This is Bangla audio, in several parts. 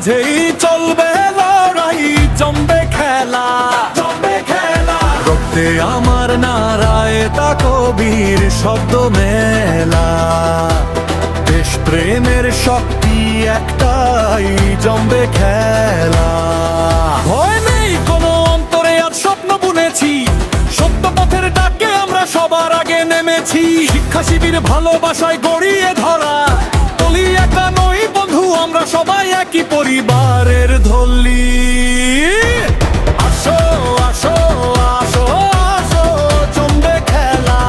মাঝেই চলবে লড়াই, জমবে খেলা, রক্তে আমার নারায় তা কবির শব্দ মেলা। দেশ প্রেমের শক্তি একটাই, জমবে খেলা। ভয় নেই কোনো অন্তরে, আজ স্বপ্ন বুনেছি, সত্য পথের ডাকে আমরা সবার আগে নেমেছি। শিক্ষা শিবির ভালোবাসায় গড়িয়ে ধরা, বলি একা নই বন্ধু, আমরা সবাই একই পরিবারের ধল্লি। আসো আসো আসো আসো, জমবে খেলা,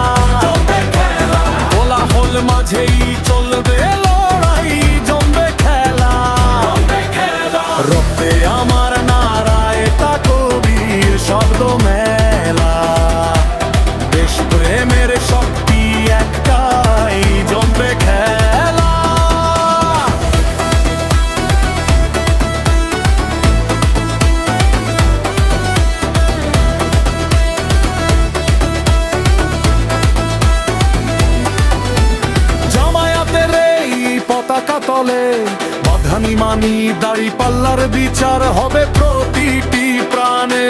কোলাহল মাঝেই চলবে লড়াই, জমবে খেলা। রক্তে আমার নারায় তা কবির শব্দ মেলা। দেশ প্রেমের শক্তি একটাই, জমবে খেলা। জামায়াতের এই পতাকা তলে বাধানি মানি, দাড়ি পাল্লার বিচার হবে প্রতিটি প্রাণে।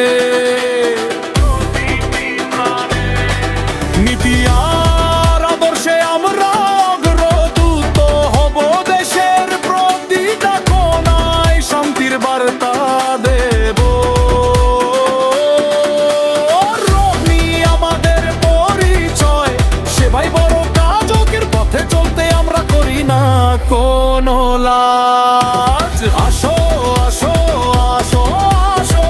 নীতি আর আদর্শে আমরা অগ্রদূত হব, দেশের প্রতিটা কোণায় শান্তির বার্তা দেব। রনি আমাদের পরিচয়, সেবাই বড় কাজ, ওকের পথে চলতে আমরা করি না কোনো লাজ। আসো আসো আসো আসো,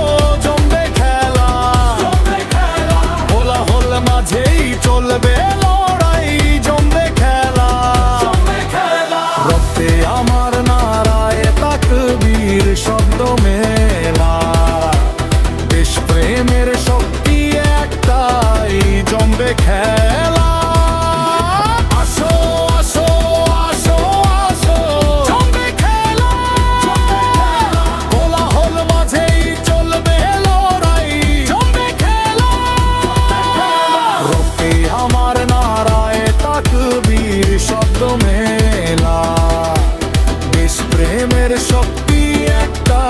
জমবে খেলা, কোলাহল মাঝেই চলবে লড়াই, জমবে খেলা। রক্তে আমার নারায় তাকবীর শব্দ মেলা। দেশ প্রেমের শক্তি একটাই, জমবে খেলা। আসো আসো আসো আসো, জমবে খেলা, কোলাহল মাঝেই চলবে লড়াই, জমবে খেলা। রক্তে আমার নারায় তাকবীর শব্দ মেলা। দেশ প্রেমের শক্তি একটা।